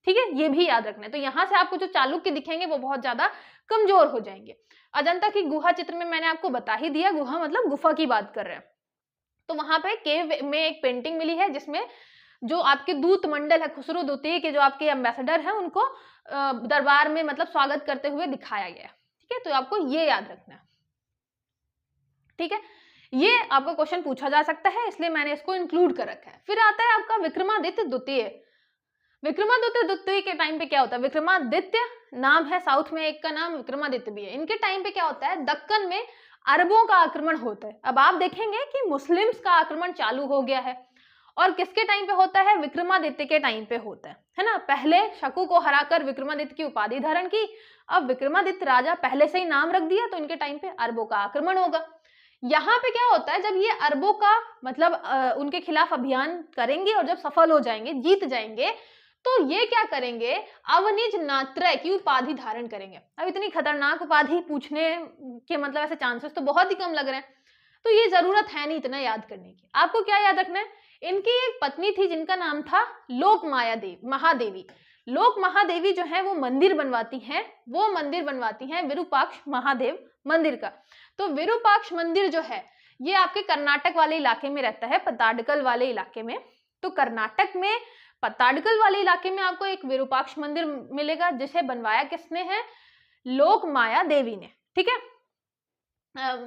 ठीक है, ये भी याद रखना है। तो यहाँ से आपको जो चालुक्य दिखेंगे वो बहुत ज्यादा कमजोर हो जाएंगे। अजंता की गुहा चित्र में मैंने आपको बता ही दिया, गुहा मतलब गुफा की बात कर रहे हैं। तो वहां पे केव में एक पेंटिंग मिली है जिसमें जो आपके दूत मंडल है खुसरो द्वितीय के, जो आपके एम्बेसडर हैं, उनको दरबार में मतलब स्वागत करते हुए दिखाया गया है, ठीक है। तो आपको ये याद रखना है, ठीक है। ये आपका क्वेश्चन पूछा जा सकता है, इसलिए मैंने इसको इंक्लूड कर रखा है। फिर आता है आपका विक्रमादित्य द्वितीय। विक्रमादित्य द्वितीय के टाइम पे क्या होता है? विक्रमादित्य नाम है, साउथ में एक का नाम विक्रमादित्य भी है। इनके टाइम पे क्या होता है? दक्कन में अरबों का आक्रमण होता है। अब आप देखेंगे कि मुस्लिम्स का आक्रमण चालू हो गया है, और किसके टाइम पे होता है? विक्रमादित्य के टाइम पे होता है ना। पहले शकु को हराकर विक्रमादित्य की उपाधि धारण की, अब विक्रमादित्य राजा पहले से ही नाम रख दिया, तो इनके टाइम पे अरबों का आक्रमण होगा। यहाँ पे क्या होता है? जब ये अरबों का मतलब उनके खिलाफ अभियान करेंगे और जब सफल हो जाएंगे, जीत जाएंगे, तो ये क्या करेंगे? अवनिज नात्रय की उपाधि धारण करेंगे। अब इतनी खतरनाक उपाधि पूछने के मतलब ऐसे चांसेस तो बहुत ही कम लग रहे हैं, तो ये जरूरत है नहीं इतना याद करने की। आपको क्या याद रखना है? इनकी एक पत्नी थी जिनका नाम था लोक माया देवी, महादेवी। लोक महादेवी जो है वो मंदिर बनवाती हैं, वो मंदिर बनवाती हैं विरूपाक्ष महादेव मंदिर का। तो विरूपाक्ष मंदिर जो है ये आपके कर्नाटक वाले इलाके में रहता है, पताडकल वाले इलाके में। तो कर्नाटक में पताडकल वाले इलाके में आपको एक विरूपाक्ष मंदिर मिलेगा, जिसे बनवाया किसने है? लोक माया देवी ने, ठीक है।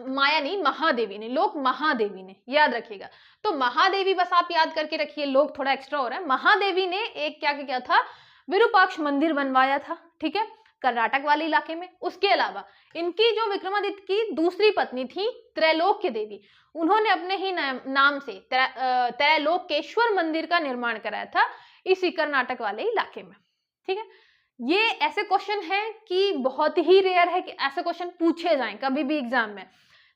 माया नहीं, महादेवी ने, लोक महादेवी ने, याद रखिएगा। तो महादेवी बस आप याद करके रखिए, लोक थोड़ा एक्स्ट्रा हो रहा है। महादेवी ने एक क्या किया था? विरूपाक्ष मंदिर बनवाया था, ठीक है, कर्नाटक वाले इलाके में। उसके अलावा इनकी जो विक्रमादित्य की दूसरी पत्नी थी त्रैलोक्य देवी, उन्होंने अपने ही नाम से त्रैलोकेश्वर मंदिर का निर्माण कराया था इसी कर्नाटक वाले इलाके में, ठीक है। ये ऐसे क्वेश्चन है कि बहुत ही रेयर है कि ऐसे क्वेश्चन पूछे जाएं कभी भी एग्जाम में,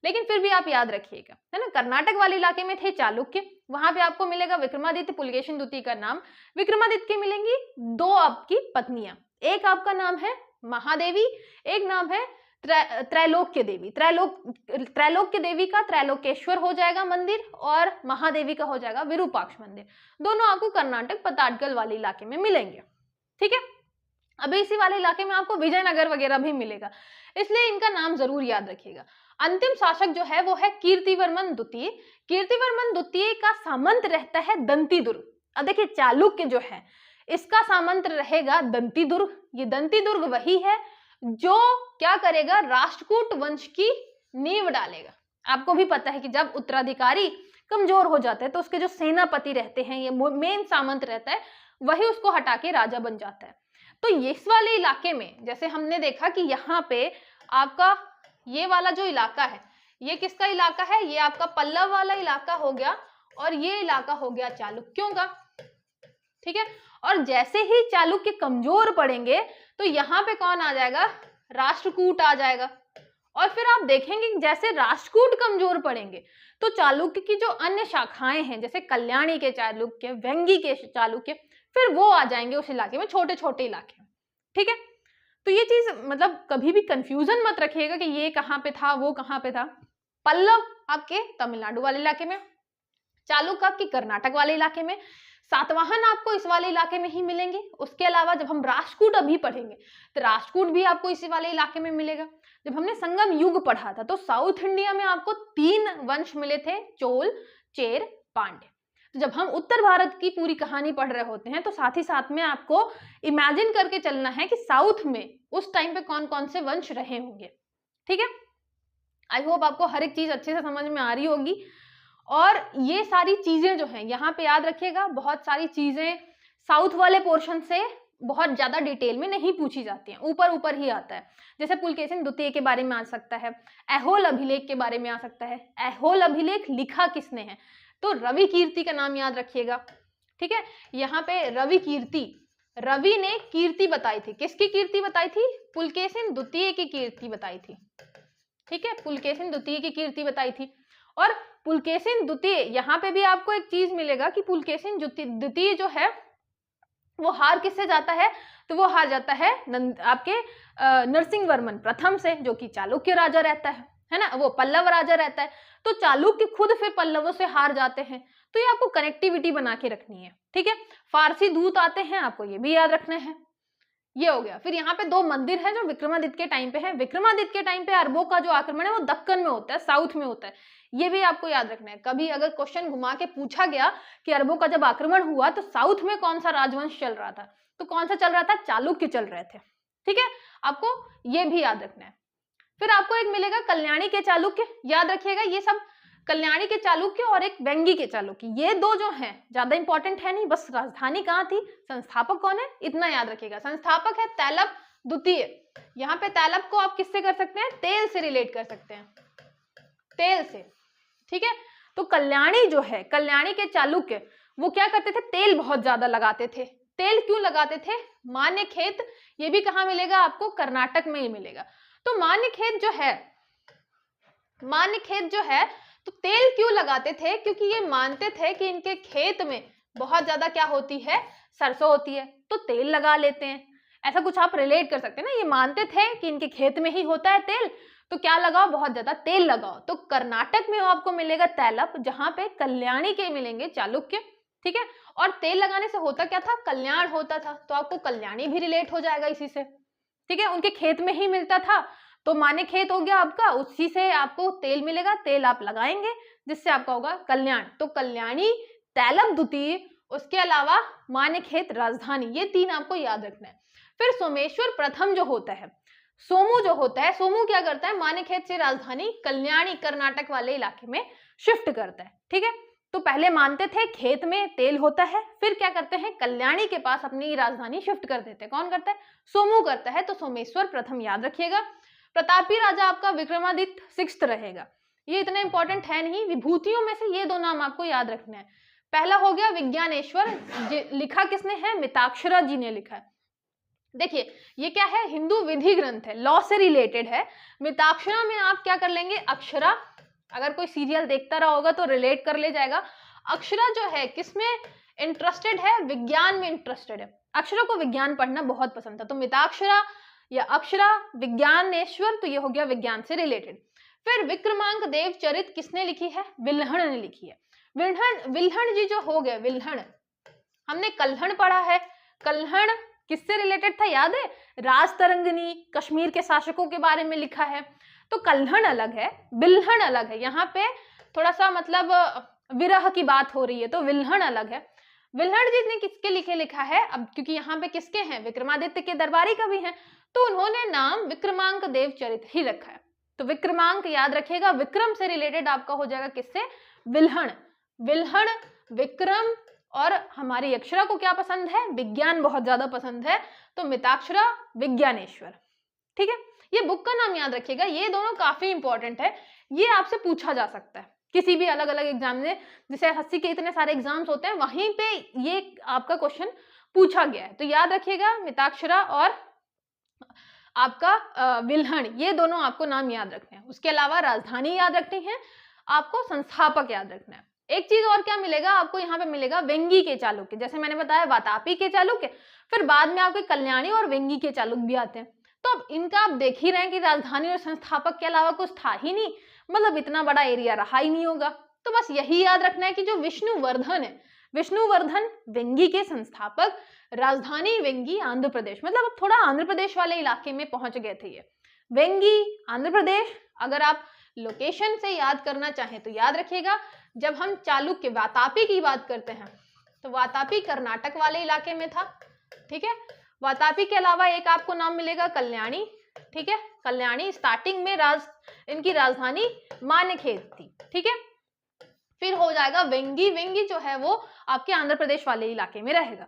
लेकिन फिर भी आप याद रखिएगा, है ना। कर्नाटक वाले इलाके में थे चालुक्य, वहां पे आपको मिलेगा विक्रमादित्य पुलकेशिन द्वितीय का नाम। विक्रमादित्य की मिलेंगी दो आपकी पत्नियां, एक आपका नाम है महादेवी, एक नाम है त्रैलोक्य देवी। त्रैलोक्य देवी का त्रैलोकेश्वर हो जाएगा मंदिर, और महादेवी का हो जाएगा विरूपाक्ष मंदिर। दोनों आपको कर्नाटक पताडकल वाले इलाके में मिलेंगे, ठीक है। अभी इसी वाले इलाके में आपको विजयनगर वगैरह भी मिलेगा, इसलिए इनका नाम जरूर याद रखिएगा। अंतिम शासक जो है वो है कीर्तिवर्मन द्वितीय। कीर्तिवर्मन द्वितीय का सामंत रहता है दंतीदुर्ग। अब देखिए चालुक्य जो है इसका सामंत रहेगा दंतीदुर्ग। ये दंतीदुर्ग वही है जो क्या करेगा? राष्ट्रकूट वंश की नींव डालेगा। आपको भी पता है कि जब उत्तराधिकारी कमजोर हो जाते हैं तो उसके जो सेनापति रहते हैं, ये मेन सामंत रहता है, वही उसको हटा के राजा बन जाता है। तो इस वाले इलाके में जैसे हमने देखा कि यहाँ पे आपका ये वाला जो इलाका है, ये किसका इलाका है? ये आपका पल्लव वाला इलाका हो गया, और ये इलाका हो गया चालुक्यों का, ठीक है। और जैसे ही चालुक्य कमजोर पड़ेंगे तो यहाँ पे कौन आ जाएगा? राष्ट्रकूट आ जाएगा। और फिर आप देखेंगे कि जैसे राष्ट्रकूट कमजोर पड़ेंगे तो चालुक्य की जो अन्य शाखाएं हैं, जैसे कल्याणी के चालुक्य, वेंगी के चालुक्य, फिर वो आ जाएंगे उस इलाके में, छोटे छोटे इलाके में, ठीक है। तो ये चीज मतलब कभी भी कंफ्यूजन मत रखिएगा कि ये कहाँ पे था, वो कहाँ पे था। पल्लव आपके तमिलनाडु वाले इलाके में, चालुक्य आपके कर्नाटक वाले इलाके में, सातवाहन आपको इस वाले इलाके में ही मिलेंगे। उसके अलावा जब हम राष्ट्रकूट अभी पढ़ेंगे तो राष्ट्रकूट भी आपको इसी वाले इलाके में मिलेगा। जब हमने संगम युग पढ़ा था तो साउथ इंडिया में आपको 3 वंश मिले थे, चोल, चेर, पांड्य। तो जब हम उत्तर भारत की पूरी कहानी पढ़ रहे होते हैं तो साथ ही साथ में आपको इमेजिन करके चलना है कि साउथ में उस टाइम पे कौन कौन से वंश रहे होंगे, ठीक है। आई होप आपको हर एक चीज अच्छे से समझ में आ रही होगी। और ये सारी चीजें जो हैं यहाँ पे याद रखिएगा, बहुत सारी चीजें साउथ वाले पोर्शन से बहुत ज्यादा डिटेल में नहीं पूछी जाती हैं, ऊपर ऊपर ही आता है। जैसे पुलकेशिन द्वितीय के बारे में आ सकता है, ऐहोल अभिलेख के बारे में आ सकता है। ऐहोल अभिलेख लिखा किसने है? तो रवि कीर्ति का नाम याद रखिएगा, ठीक है। यहाँ पे रवि कीर्ति, रवि ने कीर्ति बताई थी। किसकी कीर्ति बताई थी? पुलकेशिन द्वितीय की कीर्ति बताई थी, ठीक है। पुलकेशिन द्वितीय की कीर्ति बताई थी। और पुलकेशिन द्वितीय, यहाँ पे भी आपको एक चीज मिलेगा कि पुलकेशिन द्वितीय जो है वो हार किससे जाता है? तो वो हार जाता है आपके नरसिंह वर्मन प्रथम से, जो कि चालुक्य राजा रहता है ना, वो पल्लव राजा रहता है। तो चालुक्य खुद फिर पल्लवों से हार जाते हैं। तो ये आपको कनेक्टिविटी बना के रखनी है, ठीक है। फारसी दूत आते हैं, आपको ये भी याद रखना है। ये हो गया। फिर यहाँ पे दो मंदिर हैं जो विक्रमादित्य के टाइम पे है। विक्रमादित्य के टाइम पे अरबों का जो आक्रमण है वो दक्कन में होता है, साउथ में होता है। ये भी आपको याद रखना है। कभी अगर क्वेश्चन घुमा के पूछा गया कि अरबों का जब आक्रमण हुआ तो साउथ में कौन सा राजवंश चल रहा था, तो कौन सा चल रहा था? चालुक्य चल रहे थे, ठीक है। आपको ये भी याद रखना है। फिर आपको एक मिलेगा कल्याणी के चालुक्य, याद रखिएगा। ये सब कल्याणी के चालुक्य और एक वेंगी के चालुक्य, ये दो जो हैं ज्यादा इंपॉर्टेंट है नहीं। बस राजधानी कहाँ थी, संस्थापक कौन है, इतना याद रखिएगा। संस्थापक है तैलब द्वितीय। यहाँ पे तैलब को आप किससे कर सकते हैं? तेल से रिलेट कर सकते हैं, तेल से, ठीक है। तो कल्याणी जो है, कल्याणी के चालुक्य, वो क्या करते थे? तेल बहुत ज्यादा लगाते थे। तेल क्यों लगाते थे? मान्य खेत, ये भी कहाँ मिलेगा आपको? कर्नाटक में ही मिलेगा। तो मान्य खेत जो है, मान्य खेत जो है, तो तेल क्यों लगाते थे? क्योंकि ये मानते थे कि इनके खेत में बहुत ज्यादा क्या होती है? सरसों होती है, तो तेल लगा लेते हैं। ऐसा कुछ आप रिलेट कर सकते हैं ना। ये मानते थे कि इनके खेत में ही होता है तेल, तो क्या लगाओ? बहुत ज्यादा तेल लगाओ। तो कर्नाटक में आपको मिलेगा तैलप, जहां पे कल्याणी के मिलेंगे चालुक्य, ठीक है। और तेल लगाने से होता क्या था? कल्याण होता था। तो आपको कल्याणी भी रिलेट हो जाएगा इसी से, ठीक है। उनके खेत में ही मिलता था, तो मान्य खेत हो गया आपका, उसी से आपको तेल मिलेगा, तेल आप लगाएंगे जिससे आपका होगा कल्याण। तो कल्याणी, तैलब द्वितीय, उसके अलावा मान्य खेत, राजधानी, ये तीन आपको याद रखना है। फिर सोमेश्वर प्रथम जो होता है, सोमू जो होता है, सोमू क्या करता है? मान्य खेत से राजधानी कल्याणी, कर्नाटक वाले इलाके में शिफ्ट करता है, ठीक है। तो पहले मानते थे खेत में तेल होता है, फिर क्या करते हैं? कल्याणी के पास अपनी राजधानी शिफ्ट कर देते हैं। कौन करता है? सोमू करता है। तो सोमेश्वर प्रथम याद रखिएगा। प्रतापी राजा आपका विक्रमादित्य सिक्स्थ रहेगा। ये इतना इंपॉर्टेंट है नहीं। विभूतियों में से ये दो नाम आपको याद रखने हैं। पहला हो गया विज्ञानेश्वर, लिखा किसने है? मिताक्षरा जी ने लिखा है। देखिए ये क्या है? हिंदू विधि ग्रंथ है, लॉ से रिलेटेड है। मिताक्षरा में आप क्या कर लेंगे? अक्षरा, अगर कोई सीरियल देखता रहा होगा तो रिलेट कर ले जाएगा। अक्षरा जो है किसमें इंटरेस्टेड है? विज्ञान में इंटरेस्टेड है। अक्षरा को विज्ञान पढ़ना बहुत पसंद था। तो मिताक्षरा या अक्षरा, विज्ञानेश्वर, तो ये हो गया विज्ञान से रिलेटेड। फिर विक्रमांक देव चरित किसने लिखी है? विल्हण ने लिखी है। विल्हण जी जो हो गए, विल्हण, हमने कल्हण पढ़ा है। कल्हण किससे रिलेटेड था? याद है? राजतरंगिणी, कश्मीर के शासकों के बारे में लिखा है। तो कल्हण अलग है, विल्हण अलग है। यहाँ पे थोड़ा सा मतलब विरह की बात हो रही है, तो विल्हण अलग है। विल्हण जी ने किसके लिखे लिखा है? अब क्योंकि यहाँ पे किसके हैं? विक्रमादित्य के दरबारी कवि हैं, तो उन्होंने नाम विक्रमांक देव चरित ही रखा है। तो विक्रमांक याद रखिएगा, विक्रम से रिलेटेड आपका हो जाएगा किससे? विल्हण। विल्हण, विक्रम, और हमारी अक्षरा को क्या पसंद है? विज्ञान बहुत ज्यादा पसंद है, तो मिताक्षरा, विज्ञानेश्वर, ठीक है। ये बुक का नाम याद रखिएगा। ये दोनों काफी इंपॉर्टेंट है, ये आपसे पूछा जा सकता है किसी भी अलग अलग एग्जाम में। जैसे 80 के इतने सारे एग्जाम्स होते हैं, वहीं पे ये आपका क्वेश्चन पूछा गया है। तो याद रखिएगा मिताक्षरा और आपका विल्हण, ये दोनों आपको नाम याद रखने हैं। उसके अलावा राजधानी याद रखनी है आपको, संस्थापक याद रखना है। एक चीज और क्या मिलेगा आपको? यहाँ पे मिलेगा वेंगी के चालुक्य। जैसे मैंने बताया वातापी के चालुक्य, फिर बाद में आपके कल्याणी और वेंगी के चालुक्य भी आते हैं। तो अब इनका आप देख ही रहे हैं कि राजधानी और संस्थापक के अलावा कुछ था ही नहीं, मतलब इतना बड़ा एरिया रहा ही नहीं होगा। तो बस यही याद रखना है कि जो विष्णुवर्धन है, विष्णुवर्धन वेंगी के संस्थापक, राजधानी वेंगी, आंध्र प्रदेश, मतलब अब थोड़ा आंध्र प्रदेश वाले इलाके में पहुंच गए थे ये। वेंगी आंध्र प्रदेश। अगर आप लोकेशन से याद करना चाहें तो याद रखिएगा, जब हम चालुक्य वातापी की बात करते हैं तो वातापी कर्नाटक वाले इलाके में था, ठीक है। वातापी के अलावा एक आपको नाम मिलेगा कल्याणी, ठीक है। कल्याणी स्टार्टिंग में इनकी राजधानी मानेखेत थी, ठीक है। फिर हो जाएगा वेंगी। वेंगी जो है वो आपके आंध्र प्रदेश वाले इलाके में रहेगा।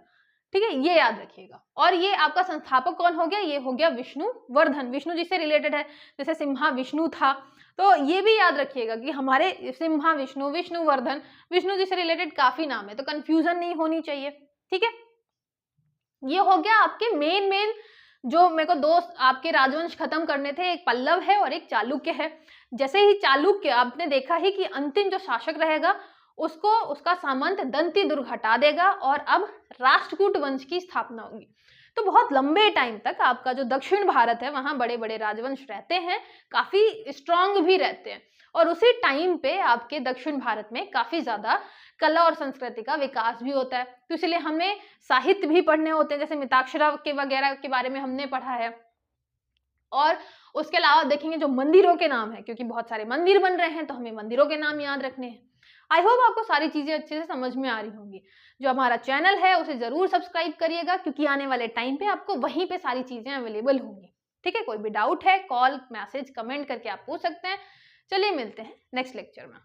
ठीक है, ये याद रखिएगा। और ये आपका संस्थापक कौन हो गया, ये हो गया विष्णुवर्धन, विष्णु जी से रिलेटेड है, जैसे सिम्हा विष्णु था, तो ये भी याद रखिएगा कि हमारे सिम्हा विष्णु, विष्णुवर्धन, विष्णु जी से रिलेटेड काफी नाम है, तो कंफ्यूजन नहीं होनी चाहिए। ठीक है, ये हो गया आपके मेन जो मेरे को दो आपके राजवंश खत्म करने थे, एक पल्लव है और एक चालुक्य है। जैसे ही चालुक्य, आपने देखा ही कि अंतिम जो शासक रहेगा उसको उसका सामंत दंती दुर्ग हटा देगा और अब राष्ट्रकूट वंश की स्थापना होगी। तो बहुत लंबे टाइम तक आपका जो दक्षिण भारत है वहां बड़े बड़े राजवंश रहते हैं, काफी स्ट्रांग भी रहते हैं, और उसी टाइम पे आपके दक्षिण भारत में काफी ज्यादा कला और संस्कृति का विकास भी होता है। तो इसलिए हमें साहित्य भी पढ़ने होते हैं, जैसे मिताक्षरा के वगैरह के बारे में हमने पढ़ा है। और उसके अलावा देखेंगे जो मंदिरों के नाम है, क्योंकि बहुत सारे मंदिर बन रहे हैं तो हमें मंदिरों के नाम याद रखने हैं। आई होप आपको सारी चीजें अच्छे से समझ में आ रही होंगी। जो हमारा चैनल है उसे जरूर सब्सक्राइब करिएगा, क्योंकि आने वाले टाइम पे आपको वहीं पे सारी चीजें अवेलेबल होंगी। ठीक है, कोई भी डाउट है कॉल, मैसेज, कमेंट करके आप पूछ सकते हैं। चलिए मिलते हैं नेक्स्ट लेक्चर में।